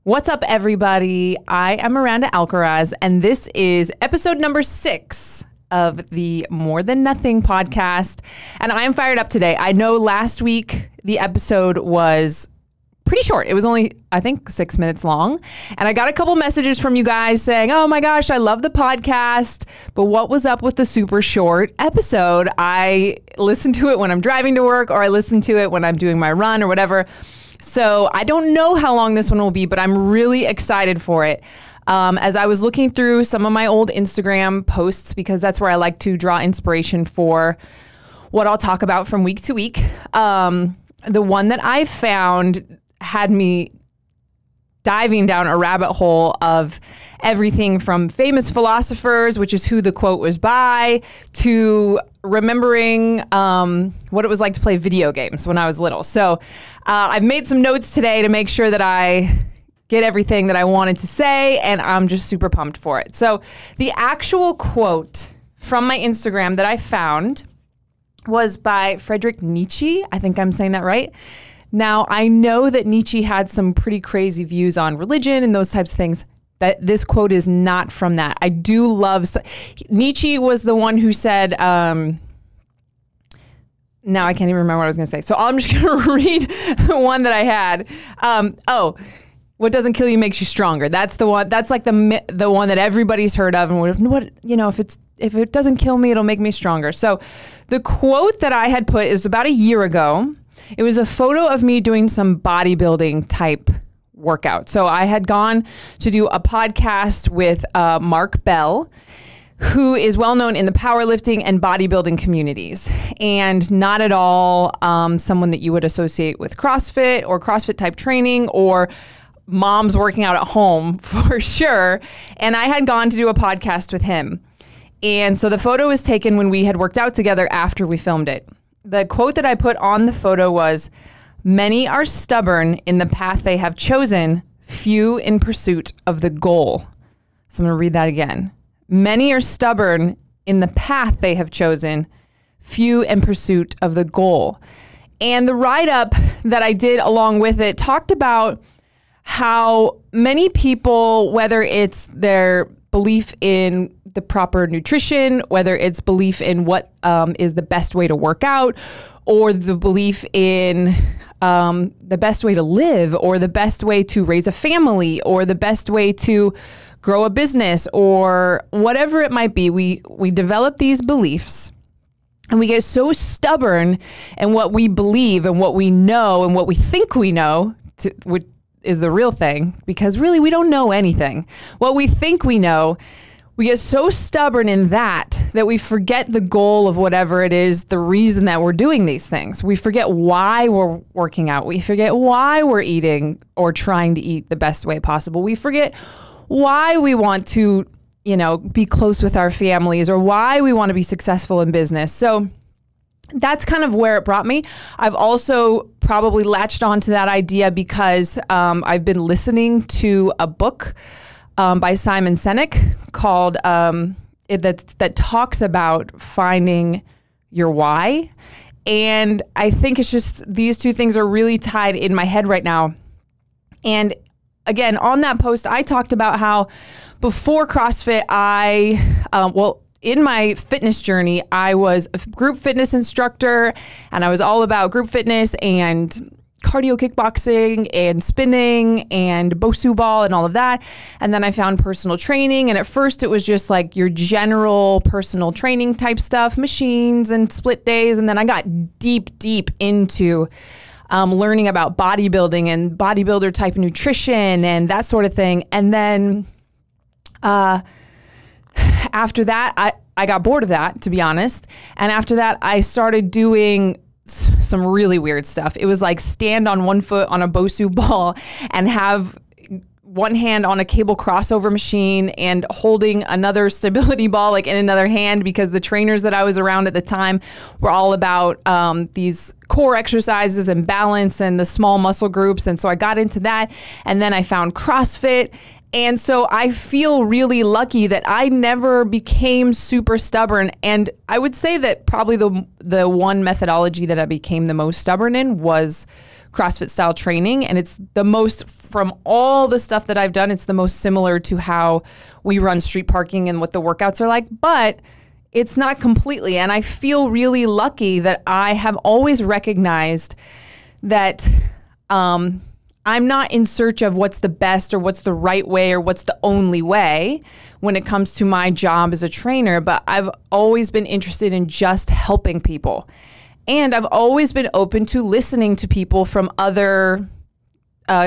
What's up, everybody? I am Miranda Alcaraz, and this is episode number 6 of the More Than Nothing podcast. And I am fired up today. I know last week the episode was pretty short. It was only, I think, 6 minutes long. And I got a couple messages from you guys saying, oh my gosh, I love the podcast, but what was up with the super short episode? I listen to it when I'm driving to work, or I listen to it when I'm doing my run or whatever. So I don't know how long this one will be, but I'm really excited for it. As I was looking through some of my old Instagram posts, because that's where I like to draw inspiration for what I'll talk about from week to week. The one that I found had me diving down a rabbit hole of everything from famous philosophers, which is who the quote was by, to remembering what it was like to play video games when I was little. So I've made some notes today to make sure that I get everything that I wanted to say, and I'm just super pumped for it. So the actual quote from my Instagram that I found was by Friedrich Nietzsche. I think I'm saying that right. Now, I know that Nietzsche had some pretty crazy views on religion and those types of things. That this quote is not from that. I do love... Nietzsche was the one who said... now I can't even remember what I was going to say. So I'm just going to read the one that I had. What doesn't kill you makes you stronger. That's the one. That's like the one that everybody's heard of. And what, you know, if it doesn't kill me, it'll make me stronger. So the quote that I had put is about a year ago. It was a photo of me doing some bodybuilding type workout. So I had gone to do a podcast with Mark Bell, who is well known in the powerlifting and bodybuilding communities, and not at all someone that you would associate with CrossFit or CrossFit type training or moms working out at home for sure. And I had gone to do a podcast with him. And so the photo was taken when we had worked out together after we filmed it. The quote that I put on the photo was, "Many are stubborn in the path they have chosen, few in pursuit of the goal." So I'm going to read that again. Many are stubborn in the path they have chosen, few in pursuit of the goal. And the write-up that I did along with it talked about how many people, whether it's their belief in the proper nutrition, whether it's belief in what is the best way to work out, or the belief in the best way to live, or the best way to raise a family, or the best way to grow a business, or whatever it might be, we develop these beliefs and we get so stubborn in what we believe and what we know and what we think we know, which is the real thing, because really we don't know anything. What we think we know, we get so stubborn in that we forget the goal of whatever it is, the reason that we're doing these things. We forget why we're working out. We forget why we're eating or trying to eat the best way possible. We forget why we want to, be close with our families, or why we want to be successful in business. So that's kind of where it brought me. I've also probably latched onto that idea because I've been listening to a book by Simon Sinek called that talks about finding your why. And I think it's just these two things are really tied in my head right now. And again, on that post, I talked about how before CrossFit, in my fitness journey, I was a group fitness instructor, and I was all about group fitness and cardio kickboxing and spinning and Bosu ball and all of that. And then I found personal training. And at first it was just like your general personal training type stuff, machines and split days. And then I got deep into learning about bodybuilding and bodybuilder type nutrition and that sort of thing. And then after that, I got bored of that, to be honest. And after that, I started doing some really weird stuff. It was like stand on one foot on a Bosu ball and have one hand on a cable crossover machine and holding another stability ball like in another hand, because the trainers that I was around at the time were all about these core exercises and balance and the small muscle groups. And so I got into that, and then I found CrossFit. And so I feel really lucky that I never became super stubborn. And I would say that probably the one methodology that I became the most stubborn in was CrossFit style training. And it's the most, from all the stuff that I've done, it's the most similar to how we run street parking and what the workouts are like, but it's not completely. And I feel really lucky that I have always recognized that I'm not in search of what's the best or what's the right way or what's the only way when it comes to my job as a trainer, but I've always been interested in just helping people. And I've always been open to listening to people from other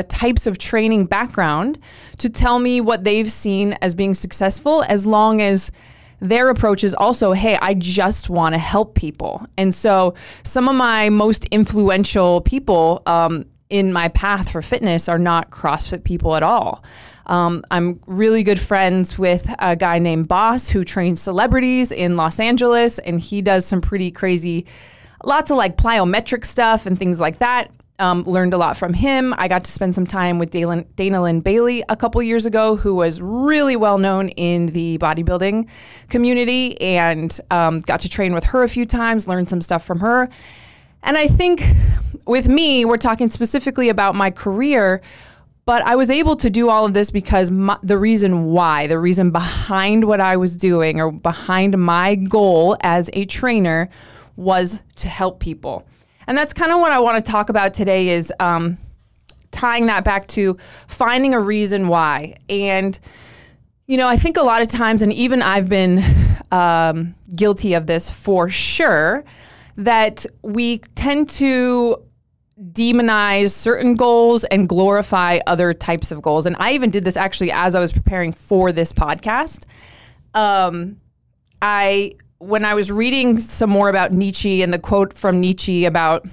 types of training background to tell me what they've seen as being successful, as long as their approach is also, hey, I just want to help people. And so some of my most influential people in my path for fitness are not CrossFit people at all. I'm really good friends with a guy named Boss who trains celebrities in Los Angeles, and he does some pretty crazy, lots of like plyometric stuff and things like that. Learned a lot from him. I got to spend some time with Dana Lynn Bailey a couple years ago, who was really well known in the bodybuilding community, and got to train with her a few times, learned some stuff from her. And I think with me, we're talking specifically about my career, but I was able to do all of this because the reason behind what I was doing or behind my goal as a trainer was to help people. And that's kind of what I want to talk about today, is tying that back to finding a reason why. And, you know, I think a lot of times, and even I've been guilty of this for sure, that we tend to demonize certain goals and glorify other types of goals. And I even did this actually as I was preparing for this podcast. When I was reading some more about Nietzsche and the quote from Nietzsche about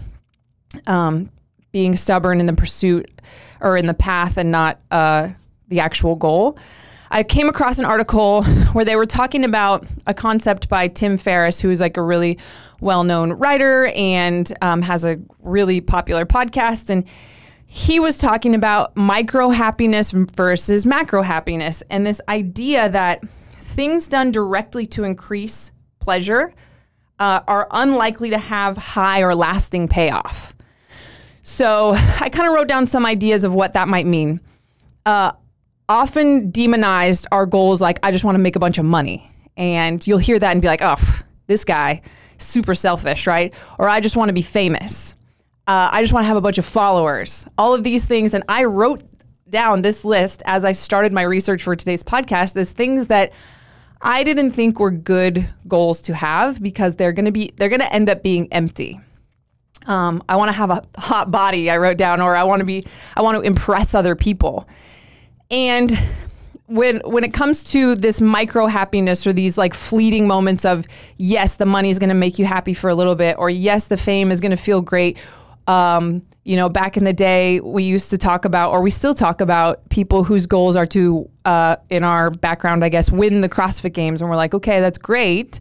being stubborn in the pursuit or in the path and not the actual goal, I came across an article where they were talking about a concept by Tim Ferriss, who is like a really well-known writer and has a really popular podcast. And he was talking about micro happiness versus macro happiness, and this idea that things done directly to increase pleasure are unlikely to have high or lasting payoff. So I kind of wrote down some ideas of what that might mean. Often demonized are goals like, I just want to make a bunch of money. And you'll hear that and be like, oh, this guy, super selfish, right? Or I just want to be famous. I just want to have a bunch of followers. All of these things. And I wrote down this list as I started my research for today's podcast as things that I didn't think were good goals to have, because they're going to end up being empty. I want to have a hot body, I wrote down, or I want to impress other people. And when it comes to this micro happiness, or these like fleeting moments of, yes, the money is going to make you happy for a little bit, or yes, the fame is going to feel great. You know, back in the day, we used to talk about, or we still talk about, people whose goals are to, in our background, I guess, win the CrossFit Games. And we're like, okay, that's great,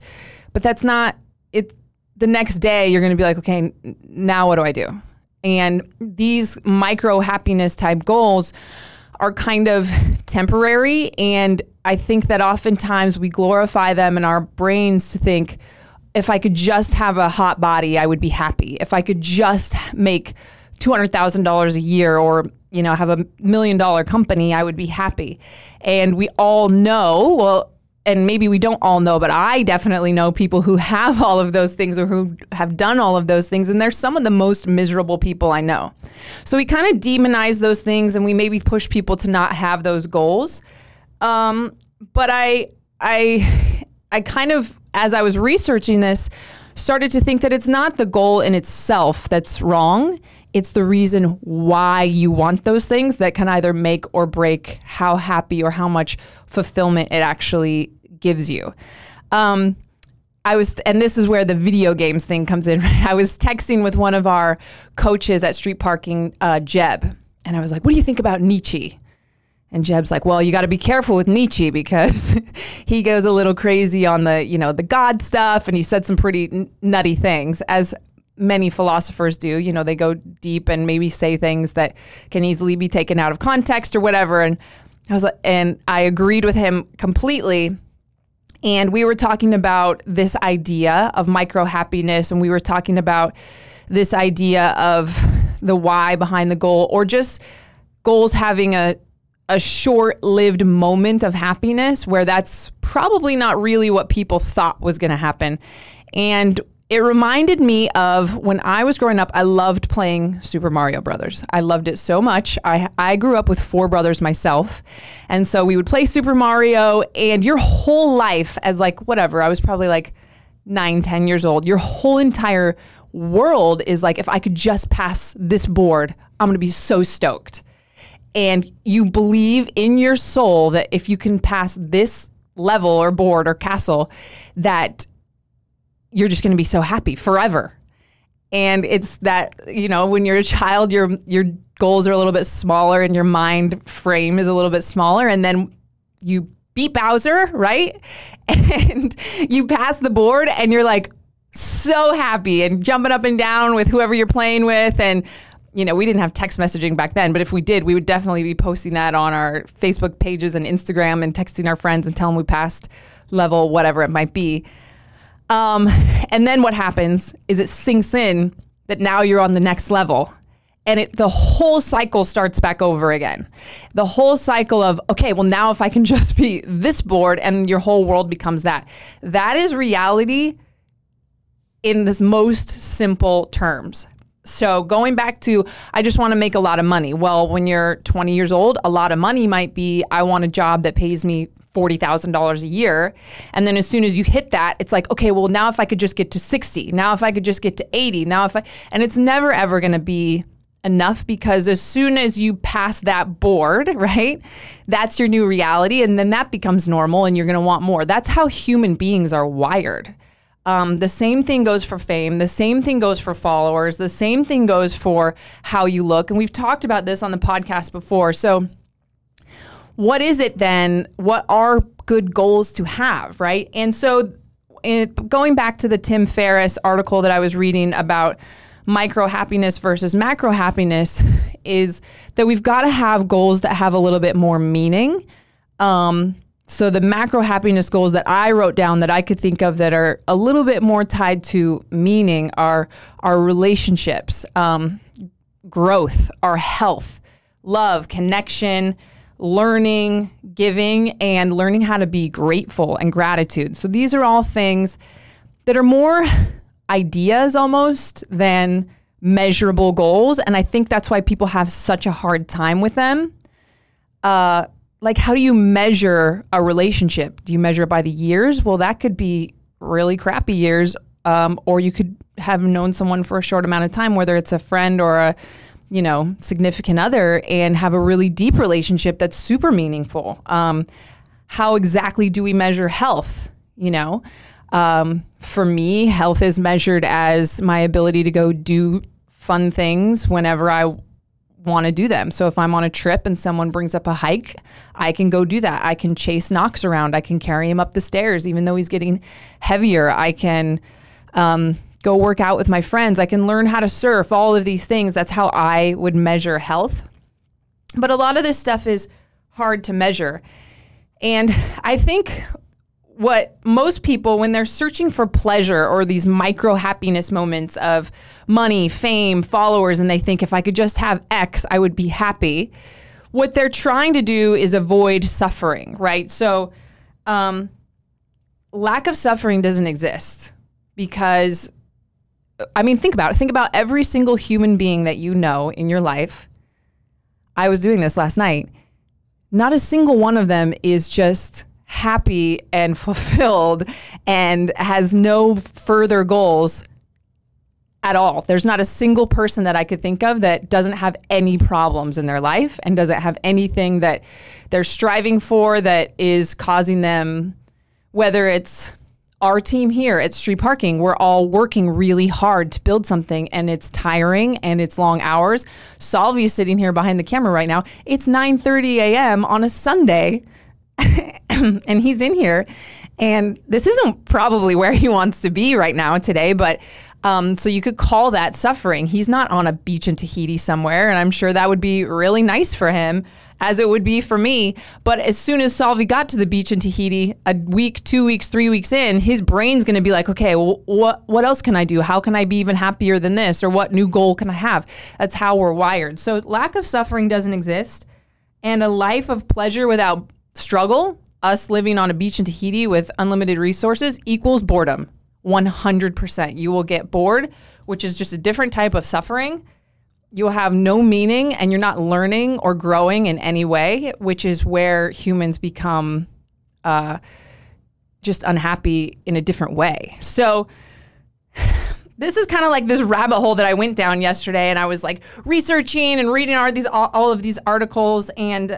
but that's not it. The next day, you're going to be like, okay, now what do I do? And these micro happiness type goals are kind of temporary. And I think that oftentimes we glorify them in our brains to think, if I could just have a hot body, I would be happy. If I could just make $200,000 a year, or, you know, have $1 million company, I would be happy. And we all know, well, and maybe we don't all know, but I definitely know people who have all of those things, or who have done all of those things. And they're some of the most miserable people I know. So we kind of demonize those things, and we maybe push people to not have those goals. But I kind of, as I was researching this, started to think that it's not the goal in itself that's wrong. It's the reason why you want those things that can either make or break how happy or how much fulfillment it actually gives you. And this is where the video games thing comes in. Right? I was texting with one of our coaches at street parking, Jeb, and I was like, what do you think about Nietzsche? And Jeb's like, well, you got to be careful with Nietzsche, because he goes a little crazy on the, you know, the God stuff. And he said some pretty nutty things, as many philosophers do. You know, they go deep and maybe say things that can easily be taken out of context or whatever. And I was like, and I agreed with him completely. And we were talking about this idea of micro happiness. And we were talking about this idea of the why behind the goal, or just goals having a short-lived moment of happiness where that's probably not really what people thought was going to happen. And it reminded me of when I was growing up, I loved playing Super Mario Brothers. I loved it so much. I grew up with 4 brothers myself. And so we would play Super Mario, and your whole life as like, whatever, I was probably like 9, 10 years old, your whole entire world is like, if I could just pass this board, I'm going to be so stoked. And you believe in your soul that if you can pass this level or board or castle, that you're just going to be so happy forever. And it's that, when you're a child, your goals are a little bit smaller and your mind frame is a little bit smaller. And then you beat Bowser, right? And you pass the board and you're like so happy and jumping up and down with whoever you're playing with. And, we didn't have text messaging back then, but if we did, we would definitely be posting that on our Facebook pages and Instagram and texting our friends and telling them we passed level, whatever it might be. And then what happens is it sinks in that now you're on the next level, and the whole cycle starts back over again. The whole cycle of, okay, well now if I can just be this board, and your whole world becomes that. That is reality in the most simple terms. So going back to, I just want to make a lot of money. Well, when you're 20 years old, a lot of money might be, I want a job that pays me $40,000 a year. And then as soon as you hit that, it's like, okay, well now if I could just get to 60, now if I could just get to 80, and it's never ever going to be enough, because as soon as you pass that board, right, that's your new reality. And then that becomes normal and you're going to want more. That's how human beings are wired. The same thing goes for fame. The same thing goes for followers. The same thing goes for how you look. And we've talked about this on the podcast before. So what is it then? What are good goals to have, right? And so going back to the Tim Ferriss article that I was reading about micro happiness versus macro happiness, is that we've got to have goals that have a little bit more meaning. So the macro happiness goals that I wrote down that I could think of that are a little bit more tied to meaning are our relationships, growth, our health, love, connection, learning, giving, and learning how to be grateful and gratitude. So these are all things that are more ideas almost than measurable goals. And I think that's why people have such a hard time with them. Like, how do you measure a relationship? Do you measure it by the years? Well, that could be really crappy years. Or you could have known someone for a short amount of time, whether it's a friend or a significant other, and have a really deep relationship that's super meaningful. How exactly do we measure health? For me, health is measured as my ability to go do fun things whenever I want to do them. So if I'm on a trip and someone brings up a hike, I can go do that. I can chase Knox around. I can carry him up the stairs, even though he's getting heavier. I can go work out with my friends. I can learn how to surf, all of these things. That's how I would measure health. But a lot of this stuff is hard to measure. And I think what most people, when they're searching for pleasure or these micro happiness moments of money, fame, followers, and they think if I could just have X, I would be happy, what they're trying to do is avoid suffering, right? So lack of suffering doesn't exist, because, think about it. Think about every single human being that you know in your life. I was doing this last night. Not a single one of them is just happy and fulfilled and has no further goals at all. There's not a single person that I could think of that doesn't have any problems in their life and doesn't have anything that they're striving for that is causing them, whether it's our team here at Street Parking, we're all working really hard to build something, and it's tiring and it's long hours. Salvi is sitting here behind the camera right now. It's 9:30 a.m. on a Sunday. And he's in here, and this isn't probably where he wants to be right now today, but so you could call that suffering. He's not on a beach in Tahiti somewhere, and I'm sure that would be really nice for him. as it would be for me. But as soon as Salvi got to the beach in Tahiti, a week, 2 weeks, 3 weeks in, his brain's going to be like, okay, well, what else can I do? How can I be even happier than this? Or what new goal can I have? That's how we're wired. So lack of suffering doesn't exist. And a life of pleasure without struggle, us living on a beach in Tahiti with unlimited resources, equals boredom. 100%. You will get bored, which is just a different type of suffering. You'll have no meaning and you're not learning or growing in any way, which is where humans become just unhappy in a different way. So this is kind of like this rabbit hole that I went down yesterday, and I was like researching and reading all of these articles, and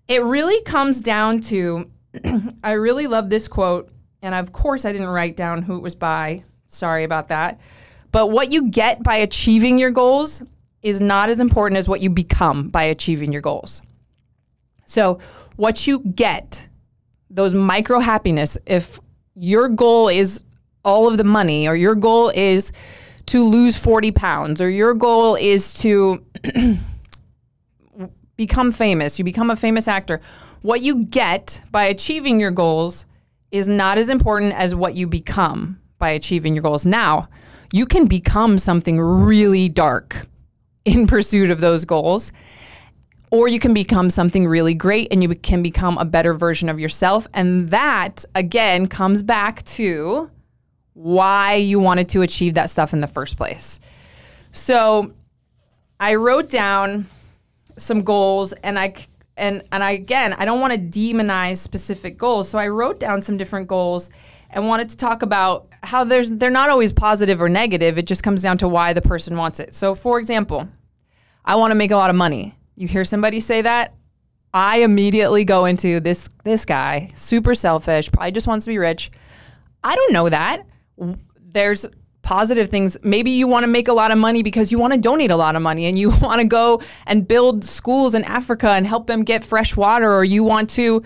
it really comes down to, I really love this quote, and of course I didn't write down who it was by. Sorry about that. But what you get by achieving your goals is not as important as what you become by achieving your goals. So what you get, those micro happiness, if your goal is all of the money, or your goal is to lose 40 pounds, or your goal is to become famous, you become a famous actor, what you get by achieving your goals is not as important as what you become by achieving your goals. Now, you can become something really dark in pursuit of those goals, or you can become something really great and you can become a better version of yourself. And that, again, comes back to why you wanted to achieve that stuff in the first place. So I wrote down some goals, and I don't want to demonize specific goals. So I wrote down some different goals and wanted to talk about how they're not always positive or negative. It just comes down to why the person wants it. So for example, I want to make a lot of money. You hear somebody say that, I immediately go into this guy, super selfish, probably just wants to be rich. I don't know that. There's positive things. Maybe you want to make a lot of money because you want to donate a lot of money, and you want to go and build schools in Africa and help them get fresh water, or you want to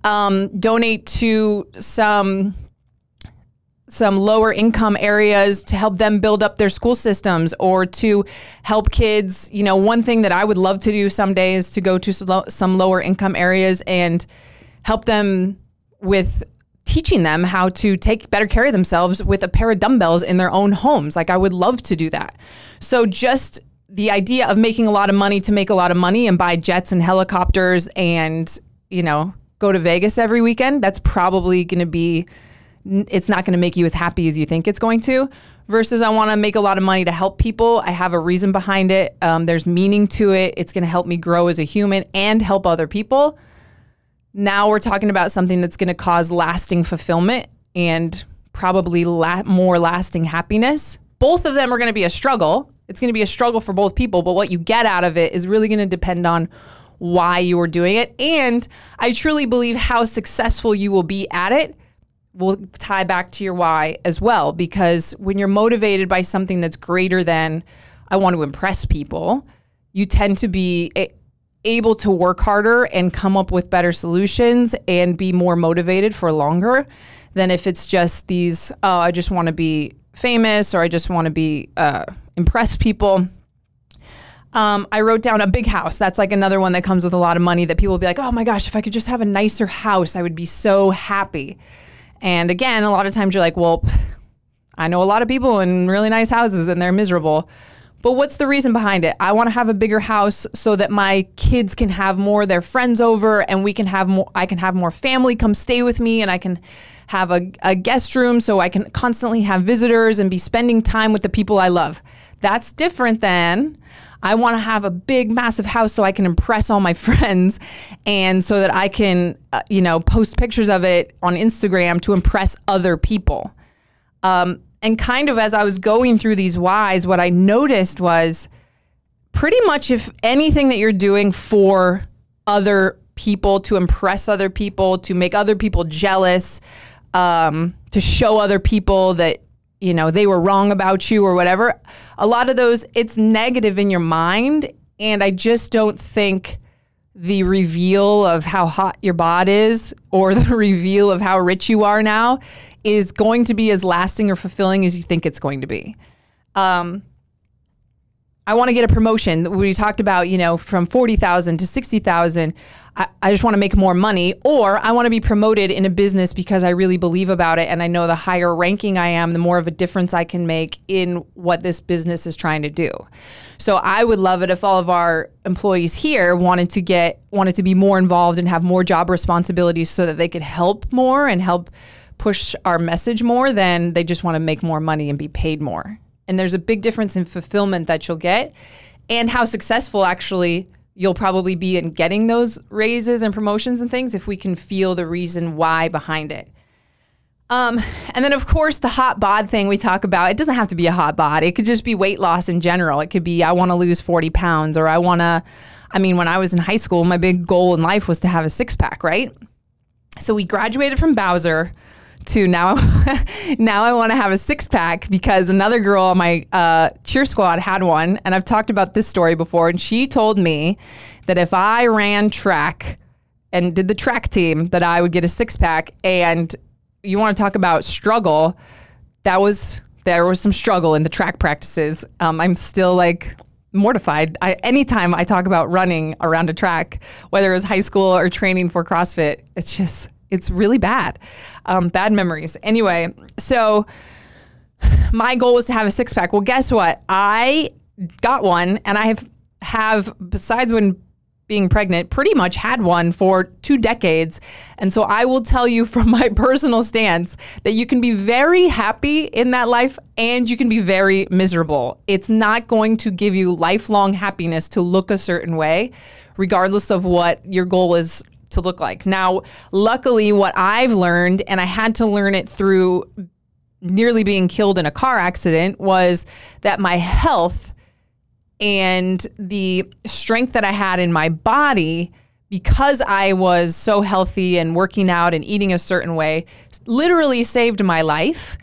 donate to some lower income areas to help them build up their school systems, or to help kids. You know, one thing that I would love to do someday is to go to some lower income areas and help them with teaching them how to take better care of themselves with a pair of dumbbells in their own homes. Like, I would love to do that. So just the idea of making a lot of money to make a lot of money and buy jets and helicopters and, you know, go to Vegas every weekend, that's probably going to be, it's not going to make you as happy as you think it's going to. Versus I want to make a lot of money to help people. I have a reason behind it. There's meaning to it. It's going to help me grow as a human and help other people. Now we're talking about something that's going to cause lasting fulfillment and probably more lasting happiness. Both of them are going to be a struggle. It's going to be a struggle for both people, but what you get out of it is really going to depend on why you are doing it. And I truly believe how successful you will be at it will tie back to your why as well. Because when you're motivated by something that's greater than, I want to impress people, you tend to be able to work harder and come up with better solutions and be more motivated for longer than if it's just these, oh, I just want to be famous, or I just want to be impress people. I wrote down a big house. That's like another one that comes with a lot of money that people will be like, oh my gosh, if I could just have a nicer house, I would be so happy. And again, a lot of times you're like, well, I know a lot of people in really nice houses and they're miserable. But what's the reason behind it? I want to have a bigger house so that my kids can have more of their friends over, and we can have more, I can have more family come stay with me, and I can have a guest room so I can constantly have visitors and be spending time with the people I love. That's different than I want to have a big, massive house so I can impress all my friends, and so that I can, post pictures of it on Instagram to impress other people. And kind of as I was going through these whys, what I noticed was pretty much if anything that you're doing for other people, to impress other people, to make other people jealous, to show other people that, they were wrong about you or whatever, a lot of those, it's negative in your mind. And I just don't think the reveal of how hot your bod is, or the reveal of how rich you are now, is going to be as lasting or fulfilling as you think it's going to be. I want to get a promotion. We talked about, from 40,000 to 60,000. I just want to make more money, or I want to be promoted in a business because I really believe about it. And I know the higher ranking I am, the more of a difference I can make in what this business is trying to do. So I would love it if all of our employees here wanted to be more involved and have more job responsibilities so that they could help more and help push our message more than they just want to make more money and be paid more. And there's a big difference in fulfillment that you'll get and how successful actually you'll probably be in getting those raises and promotions and things if we can feel the reason why behind it. And then of course the hot bod thing we talk about, it doesn't have to be a hot bod. It could just be weight loss in general. It could be, I want to lose 40 pounds or when I was in high school, my big goal in life was to have a 6-pack, right? So we graduated from Bowser to now I want to have a 6-pack because another girl on my cheer squad had one. And I've talked about this story before. And she told me that if I ran track and did the track team, that I would get a 6-pack. And you want to talk about struggle, there was some struggle in the track practices. I'm still like mortified. Anytime I talk about running around a track, whether it was high school or training for CrossFit, it's really bad. Bad memories. Anyway, so my goal was to have a 6-pack. Well, guess what? I got one, and I have besides when being pregnant, pretty much had one for 2 decades. And so I will tell you from my personal stance that you can be very happy in that life and you can be very miserable. It's not going to give you lifelong happiness to look a certain way, regardless of what your goal is to look like. Now, luckily, what I've learned, and I had to learn it through nearly being killed in a car accident, was that my health and the strength that I had in my body, because I was so healthy and working out and eating a certain way, literally saved my life.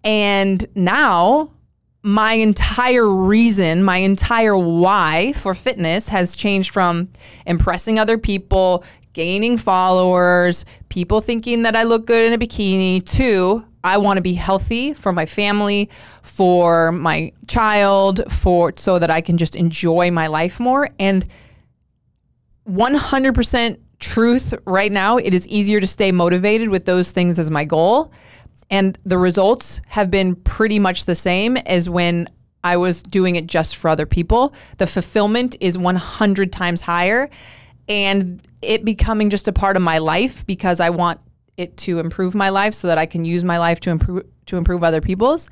And now my entire reason, my entire why for fitness has changed from impressing other people, gaining followers, people thinking that I look good in a bikini, to I want to be healthy for my family, for my child, so that I can just enjoy my life more. And 100% truth right now, it is easier to stay motivated with those things as my goal. And the results have been pretty much the same as when I was doing it just for other people. The fulfillment is 100 times higher, and it becoming just a part of my life because I want it to improve my life so that I can use my life to improve other people's.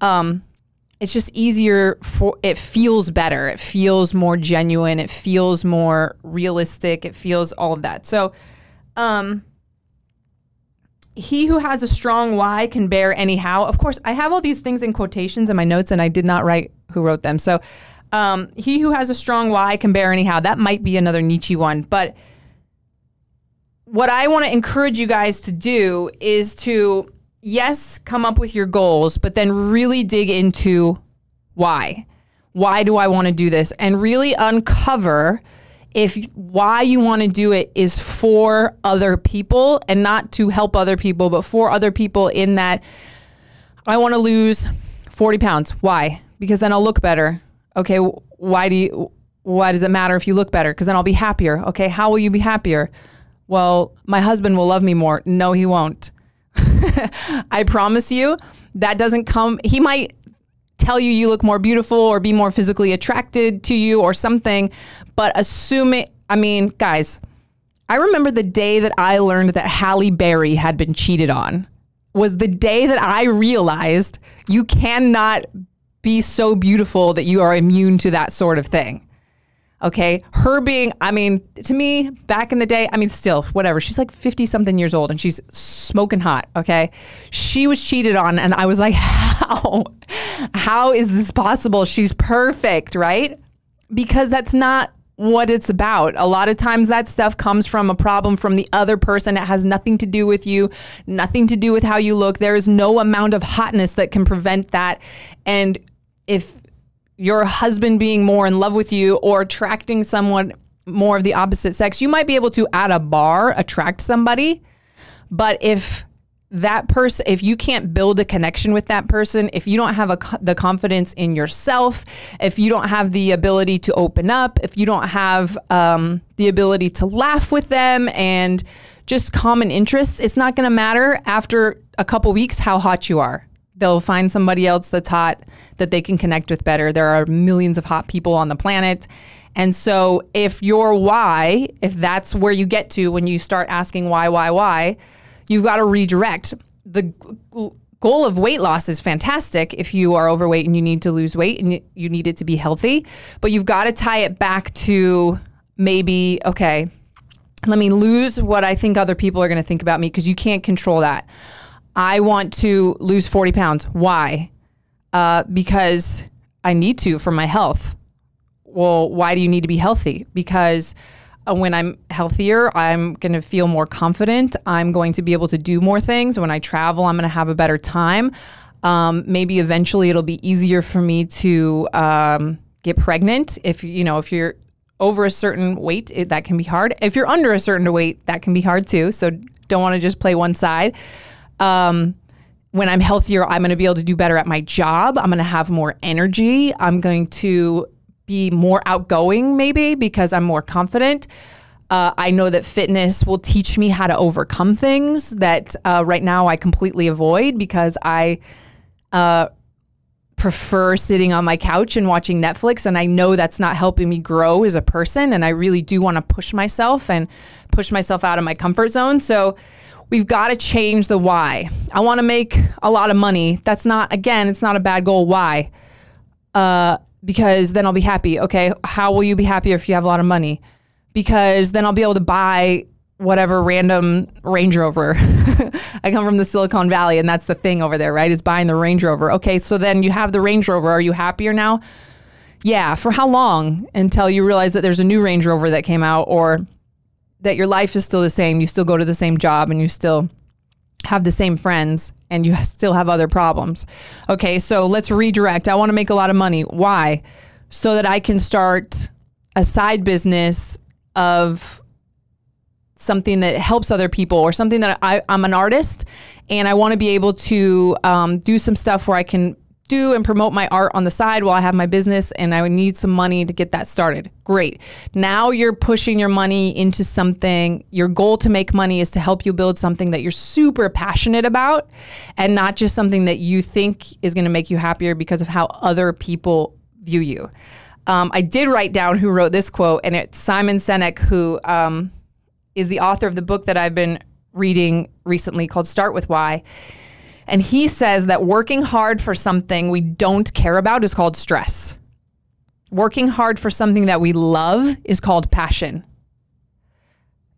It's just easier it feels better. It feels more genuine. It feels more realistic. It feels all of that. So, he who has a strong why can bear any how. Of course, I have all these things in quotations in my notes and I did not write who wrote them. So, he who has a strong why can bear any how. That might be another Nietzsche one, but what I want to encourage you guys to do is to, yes, come up with your goals, but then really dig into why. Why do I want to do this? And really uncover why you want to do it is for other people and not to help other people, but for other people in that I want to lose 40 pounds. Why? Because then I'll look better. Okay, why does it matter if you look better? Because then I'll be happier. Okay, how will you be happier? Well, my husband will love me more. No, he won't. I promise you, that doesn't come. He might tell you look more beautiful or be more physically attracted to you or something, but guys, I remember the day that I learned that Halle Berry had been cheated on was the day that I realized you cannot be so beautiful that you are immune to that sort of thing. Okay, her being, to me, back in the day, still, whatever. She's like 50 something years old and she's smoking hot, okay? She was cheated on and I was like, how? How is this possible? She's perfect, right? Because that's not what it's about. A lot of times that stuff comes from a problem from the other person. It has nothing to do with you, nothing to do with how you look. There is no amount of hotness that can prevent that. And if your husband being more in love with you or attracting someone more of the opposite sex, you might be able to, at a bar, attract somebody. But if that person, if you can't build a connection with that person, if you don't have the confidence in yourself, if you don't have the ability to open up, if you don't have the ability to laugh with them and just common interests, it's not going to matter after a couple weeks how hot you are. They'll find somebody else that's hot that they can connect with better. There are millions of hot people on the planet. And so if your why, if that's where you get to when you start asking why, you've got to redirect. The goal of weight loss is fantastic if you are overweight and you need to lose weight and you need it to be healthy, but you've got to tie it back to maybe, okay, let me lose what I think other people are going to think about me, because you can't control that. I want to lose 40 pounds. Why? Because I need to for my health. Well, why do you need to be healthy? Because when I'm healthier, I'm going to feel more confident. I'm going to be able to do more things. When I travel, I'm going to have a better time. Maybe eventually it'll be easier for me to get pregnant. If you're over a certain weight, that can be hard. If you're under a certain weight, that can be hard too. So don't want to just play one side. When I'm healthier, I'm going to be able to do better at my job. I'm going to have more energy. I'm going to be more outgoing maybe because I'm more confident. I know that fitness will teach me how to overcome things that right now I completely avoid because I prefer sitting on my couch and watching Netflix, and I know that's not helping me grow as a person, and I really do want to push myself out of my comfort zone. So we've got to change the why. I want to make a lot of money. That's not, again, it's not a bad goal. Why? Because then I'll be happy. Okay, how will you be happier if you have a lot of money? Because then I'll be able to buy whatever random Range Rover. I come from the Silicon Valley, and that's the thing over there, right? Is buying the Range Rover. Okay, so then you have the Range Rover. Are you happier now? Yeah, for how long? Until you realize that there's a new Range Rover that came out, or that your life is still the same. You still go to the same job, and you still have the same friends, and you still have other problems. Okay, so let's redirect. I want to make a lot of money. Why? So that I can start a side business of something that helps other people, or something that I'm an artist, and I want to be able to do some stuff where I can do and promote my art on the side while I have my business, and I would need some money to get that started. Great. Now you're pushing your money into something. Your goal to make money is to help you build something that you're super passionate about, and not just something that you think is going to make you happier because of how other people view you. I did write down who wrote this quote, and it's Simon Sinek, who is the author of the book that I've been reading recently called Start With Why. And he says that working hard for something we don't care about is called stress. Working hard for something that we love is called passion.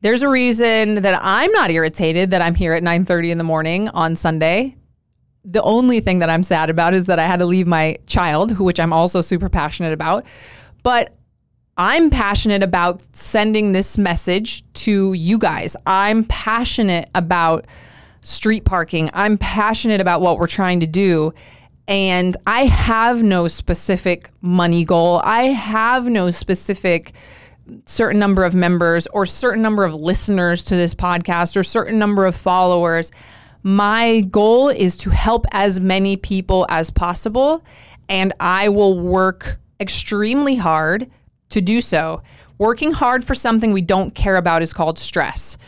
There's a reason that I'm not irritated that I'm here at 9:30 in the morning on Sunday. The only thing that I'm sad about is that I had to leave my child, which I'm also super passionate about. But I'm passionate about sending this message to you guys. I'm passionate about street parking. I'm passionate about what we're trying to do. And I have no specific money goal. I have no specific certain number of members or certain number of listeners to this podcast or certain number of followers. My goal is to help as many people as possible. And I will work extremely hard to do so. Working hard for something we don't care about is called stress.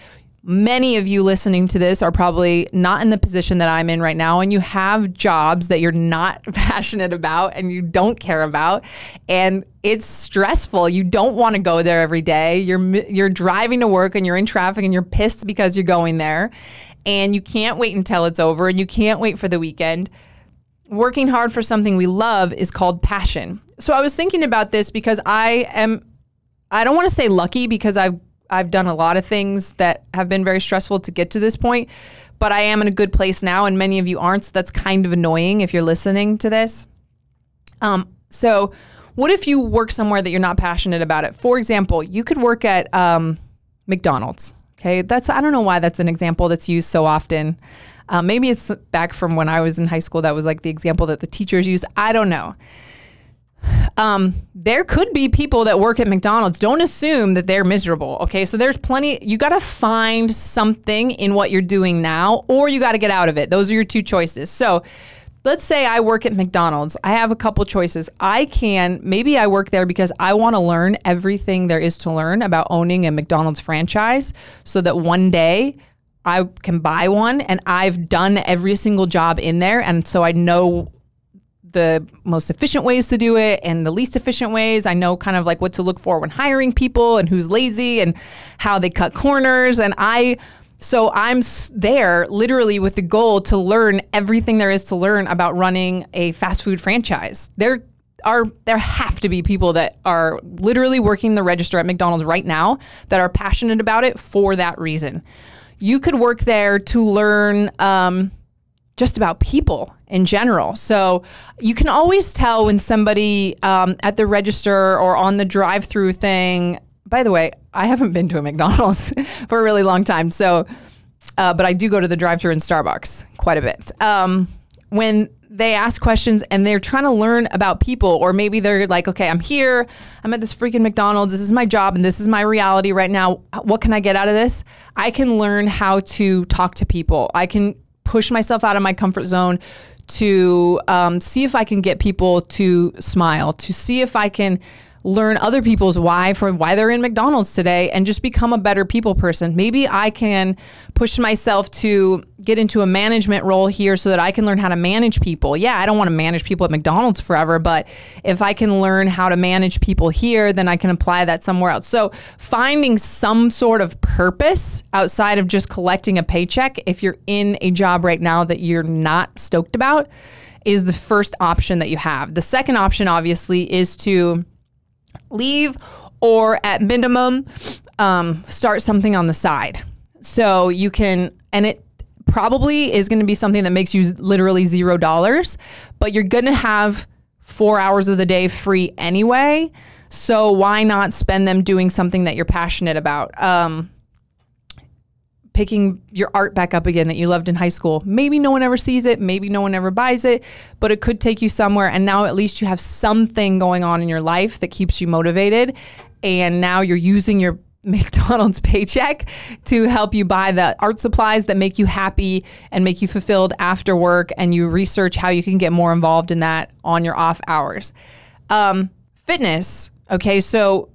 Many of you listening to this are probably not in the position that I'm in right now, and you have jobs that you're not passionate about and you don't care about, and it's stressful. You don't want to go there every day. You're driving to work and you're in traffic and you're pissed because you're going there, and you can't wait until it's over, and you can't wait for the weekend. Working hard for something we love is called passion. So I was thinking about this because I don't want to say lucky, because I've done a lot of things that have been very stressful to get to this point, but I am in a good place now, and many of you aren't, so that's kind of annoying if you're listening to this. So what if you work somewhere that you're not passionate about it? For example, you could work at McDonald's. Okay, I don't know why that's an example that's used so often. Maybe it's back from when I was in high school. That was like the example that the teachers used. I don't know. There could be people that work at McDonald's. Don't assume that they're miserable. Okay. So there's plenty, you got to find something in what you're doing now, or you got to get out of it. Those are your two choices. So let's say I work at McDonald's. I have a couple choices. Maybe I work there because I want to learn everything there is to learn about owning a McDonald's franchise so that one day I can buy one, and I've done every single job in there. And so I know the most efficient ways to do it and the least efficient ways. I know kind of like what to look for when hiring people and who's lazy and how they cut corners. And so I'm there literally with the goal to learn everything there is to learn about running a fast food franchise. There have to be people that are literally working the register at McDonald's right now that are passionate about it for that reason. You could work there to learn just about people in general. So you can always tell when somebody at the register or on the drive-through thing. By the way, I haven't been to a McDonald's for a really long time. So, but I do go to the drive-through in Starbucks quite a bit. When they ask questions and they're trying to learn about people, or maybe they're like, okay, I'm here, I'm at this freaking McDonald's, this is my job and this is my reality right now. What can I get out of this? I can learn how to talk to people. I can push myself out of my comfort zone to see if I can get people to smile, to see if I can learn other people's why they're in McDonald's today, and just become a better people person. Maybe I can push myself to get into a management role here so that I can learn how to manage people. Yeah, I don't want to manage people at McDonald's forever, but if I can learn how to manage people here, then I can apply that somewhere else. So finding some sort of purpose outside of just collecting a paycheck, if you're in a job right now that you're not stoked about, is the first option that you have. The second option, obviously, is to leave, or at minimum, start something on the side. So you can, and it probably is going to be something that makes you literally $0, but you're going to have 4 hours of the day free anyway. So why not spend them doing something that you're passionate about? Picking your art back up again that you loved in high school. Maybe no one ever sees it, maybe no one ever buys it, but it could take you somewhere. And now at least you have something going on in your life that keeps you motivated. And now you're using your McDonald's paycheck to help you buy the art supplies that make you happy and make you fulfilled after work. And you research how you can get more involved in that on your off hours. Fitness. Okay, so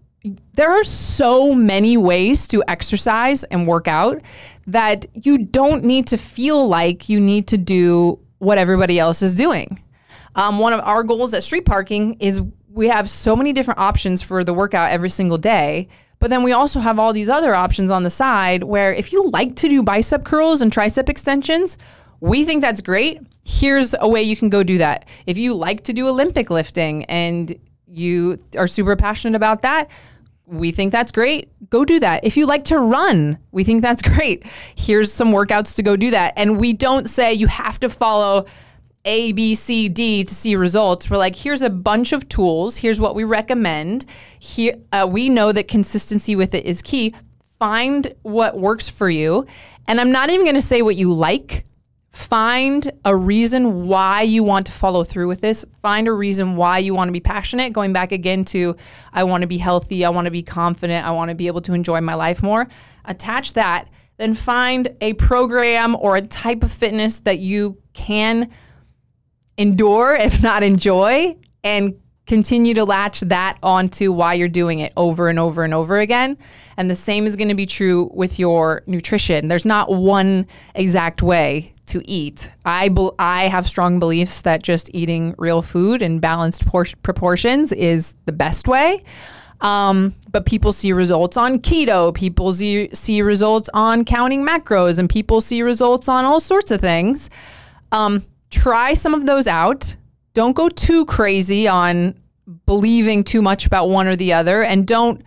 there are so many ways to exercise and work out that you don't need to feel like you need to do what everybody else is doing. One of our goals at Street Parking is we have so many different options for the workout every single day, but then we also have all these other options on the side where if you like to do bicep curls and tricep extensions, we think that's great. Here's a way you can go do that. If you like to do Olympic lifting and you are super passionate about that, we think that's great. Go do that. If you like to run, we think that's great. Here's some workouts to go do that. And we don't say you have to follow A, B, C, D to see results. We're like, here's a bunch of tools. Here's what we recommend. Here, we know that consistency with it is key. Find what works for you. And I'm not even going to say what you like. Find a reason why you want to follow through with this. Find a reason why you want to be passionate. Going back again to, I want to be healthy. I want to be confident. I want to be able to enjoy my life more. Attach that. Then find a program or a type of fitness that you can endure, if not enjoy, and continue to latch that onto why you're doing it over and over and over again. And the same is going to be true with your nutrition. There's not one exact way to eat. I have strong beliefs that just eating real food in balanced proportions is the best way. But people see results on keto. People see results on counting macros, and people see results on all sorts of things. Try some of those out. Don't go too crazy on believing too much about one or the other, and don't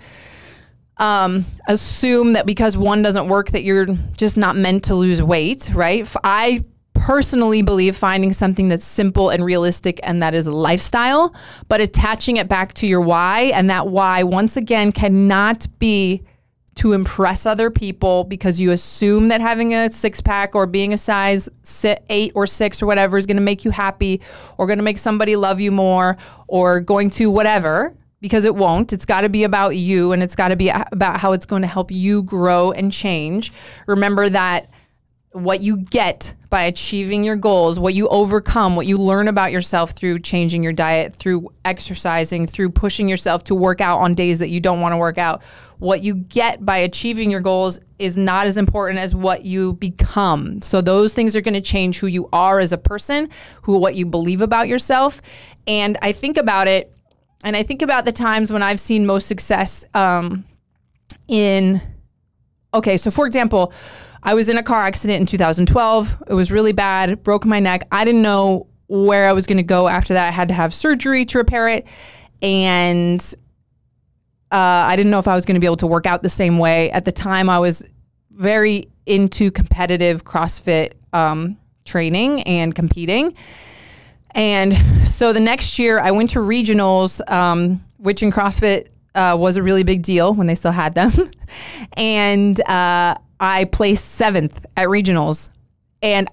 assume that because one doesn't work that you're just not meant to lose weight, right? I personally believe finding something that's simple and realistic, and that is a lifestyle, but attaching it back to your why, and that why, once again, cannot be to impress other people because you assume that having a six-pack or being a size 8 or 6 or whatever is going to make you happy or going to make somebody love you more or going to whatever, because it won't. It's got to be about you, and it's got to be about how it's going to help you grow and change. Remember that what you get by achieving your goals, what you overcome, what you learn about yourself through changing your diet, through exercising, through pushing yourself to work out on days that you don't want to work out, what you get by achieving your goals is not as important as what you become. So those things are going to change who you are as a person, what you believe about yourself. And I think about it, and I think about the times when I've seen most success okay, so for example, I was in a car accident in 2012. It was really bad, broke my neck. I didn't know where I was going to go after that. I had to have surgery to repair it. And I didn't know if I was going to be able to work out the same way. At the time, I was very into competitive CrossFit training and competing. And so the next year, I went to regionals, which in CrossFit was a really big deal when they still had them. And I placed 7th at regionals, and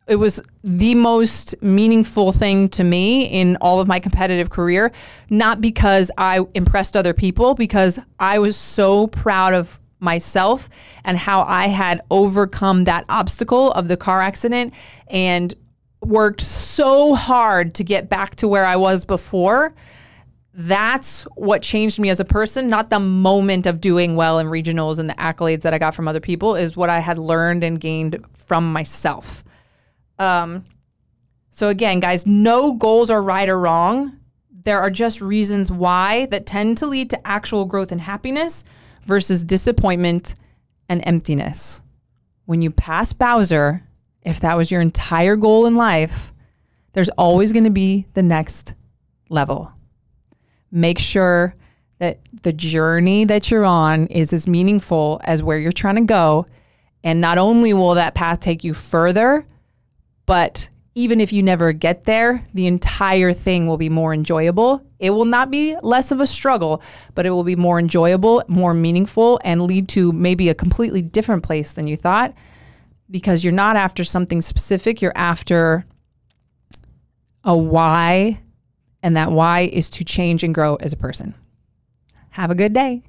it was the most meaningful thing to me in all of my competitive career, not because I impressed other people, because I was so proud of myself and how I had overcome that obstacle of the car accident and worked so hard to get back to where I was before. That's what changed me as a person, not the moment of doing well in regionals and the accolades that I got from other people, is what I had learned and gained from myself. So again, guys, no goals are right or wrong. There are just reasons why that tend to lead to actual growth and happiness versus disappointment and emptiness. When you pass Bowser, if that was your entire goal in life, there's always going to be the next level. Make sure that the journey that you're on is as meaningful as where you're trying to go. And not only will that path take you further, but even if you never get there, the entire thing will be more enjoyable. It will not be less of a struggle, but it will be more enjoyable, more meaningful, and lead to maybe a completely different place than you thought, because you're not after something specific. You're after a why. And that why is to change and grow as a person. Have a good day.